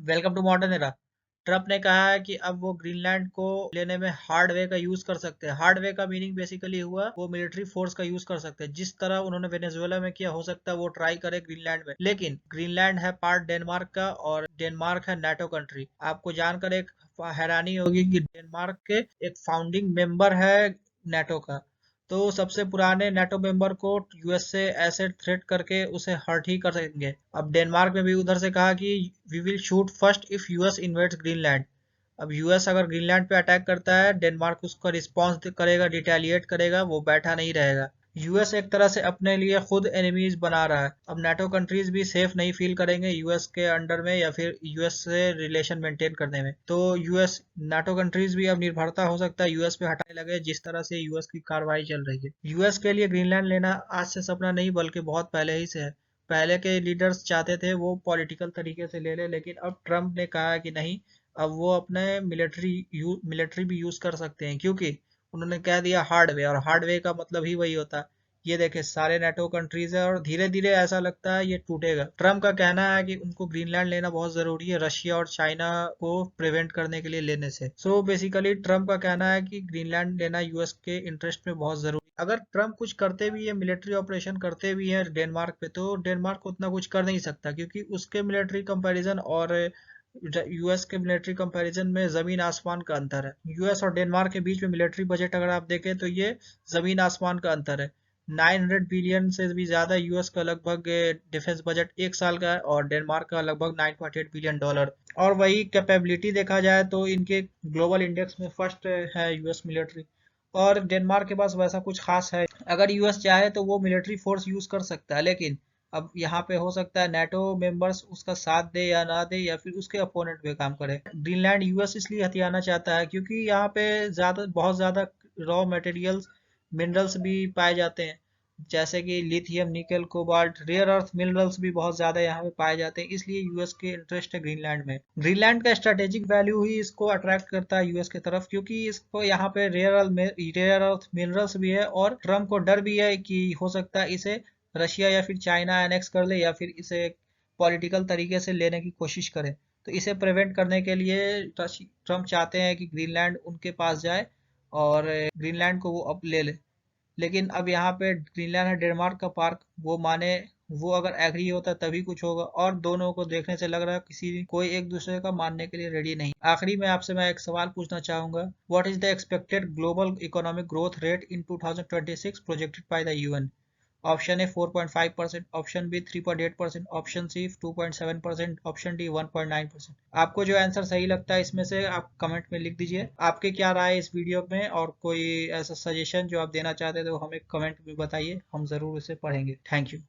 Welcome to modern era. Trump ने कहा है कि अब वो ग्रीनलैंड को लेने में हार्ड वे का यूज कर सकते हैं। हार्ड वे का मीनिंग बेसिकली हुआ वो मिलिट्री फोर्स का यूज कर सकते हैं, जिस तरह उन्होंने वेनेजुएला में किया। हो सकता है वो ट्राई करे ग्रीनलैंड में, लेकिन ग्रीनलैंड है पार्ट डेनमार्क का और डेनमार्क है नाटो कंट्री। आपको जानकर एक हैरानी होगी कि डेनमार्क के एक फाउंडिंग मेंबर है नाटो का। तो सबसे पुराने नाटो मेंबर को यूएस से ऐसे थ्रेट करके उसे हर्ट ही कर सकेंगे। अब डेनमार्क में भी उधर से कहा कि we will shoot first if US invades Greenland. अब यूएस अगर ग्रीनलैंड पे अटैक करता है, डेनमार्क उसका रिस्पॉन्स करेगा, रिटेलिएट करेगा, वो बैठा नहीं रहेगा। यूएस एक तरह से अपने लिए खुद एनिमीज बना रहा है। अब नाटो कंट्रीज भी सेफ नहीं फील करेंगे यूएस के अंडर में या फिर यूएस से रिलेशन मेंटेन करने में। तो यूएस नाटो कंट्रीज भी अब निर्भरता हो सकता है यूएस पे हटाने लगे, जिस तरह से यूएस की कार्रवाई चल रही है। यूएस के लिए ग्रीनलैंड लेना आज से सपना नहीं बल्कि बहुत पहले ही से है। पहले के लीडर्स चाहते थे वो पॉलिटिकल तरीके से ले ले, लेकिन अब ट्रम्प ने कहा है कि नहीं, अब वो अपने मिलिट्री भी यूज कर सकते हैं, क्योंकि उन्होंने कह दिया हार्डवेयर, और हार्डवेयर का मतलब ही वही होता है। ये देखे सारे नेटो कंट्रीज है और धीरे धीरे ऐसा लगता है ये टूटेगा। ट्रम्प का कहना है कि उनको ग्रीनलैंड लेना बहुत जरूरी है रशिया और चाइना को प्रिवेंट करने के लिए लेने से। सो बेसिकली ट्रम्प का कहना है कि ग्रीनलैंड लेना यूएस के इंटरेस्ट में बहुत जरूरी। अगर ट्रम्प कुछ करते भी है, मिलिट्री ऑपरेशन करते भी है डेनमार्क पे, तो डेनमार्क उतना कुछ कर नहीं सकता, क्योंकि उसके मिलिट्री कंपैरिजन और यूएस के मिलिट्री कंपैरिजन में जमीन आसमान का अंतर है। यूएस और डेनमार्क के बीच में मिलिट्री बजट अगर आप देखें तो ये जमीन आसमान का अंतर है। 900 बिलियन से भी ज्यादा यूएस का लगभग डिफेंस बजट एक साल का है, और डेनमार्क का लगभग 9.8 बिलियन डॉलर। और वही कैपेबिलिटी देखा जाए तो इनके ग्लोबल इंडेक्स में फर्स्ट है यूएस मिलिट्री, और डेनमार्क के पास वैसा कुछ खास है। अगर यूएस चाहे तो वो मिलिट्री फोर्स यूज कर सकता है, लेकिन अब यहाँ पे हो सकता है नाटो मेंबर्स उसका साथ दे या ना दे, या फिर उसके अपोनेंट पे काम करे। ग्रीनलैंड यूएस इसलिए हथियाना चाहता है क्योंकि यहाँ पे बहुत ज्यादा रॉ मटेरियल्स, मिनरल्स भी पाए जाते हैं, जैसे कि लिथियम, निकल, कोबाल्ट, रेयर अर्थ मिनरल्स भी बहुत ज्यादा यहाँ पे पाए जाते हैं। इसलिए यूएस के इंटरेस्ट है ग्रीनलैंड में। ग्रीनलैंड का स्ट्रेटेजिक वैल्यू ही इसको अट्रैक्ट करता है यूएस की तरफ, क्योंकि इसको यहाँ पे रेयर अर्थ मिनरल्स भी है, और ट्रम्प को डर भी है कि हो सकता है इसे रशिया या फिर चाइना एनेक्स कर ले, या फिर इसे पॉलिटिकल तरीके से लेने की कोशिश करे। तो इसे प्रिवेंट करने के लिए ट्रम्प चाहते हैं कि ग्रीनलैंड उनके पास जाए और ग्रीनलैंड को वो अब ले ले। लेकिन अब यहाँ पे ग्रीनलैंड है डेनमार्क का पार्क, वो माने, वो अगर एग्री होता तभी कुछ होगा, और दोनों को देखने से लग रहा है किसी कोई एक दूसरे का मानने के लिए रेडी नहीं। आखिरी में आपसे मैं एक सवाल पूछना चाहूंगा, what is the expected global economic growth rate in 2026 projected by the UN? Option A 4.5%, option B 3.8%, option C 2.7%, option D 1.9%। आपको जो आंसर सही लगता है इसमें से आप कमेंट में लिख दीजिए। आपके क्या राय है इस वीडियो में, और कोई ऐसा सजेशन जो आप देना चाहते हैं तो हमें कमेंट में बताइए, हम जरूर इसे पढ़ेंगे। Thank you.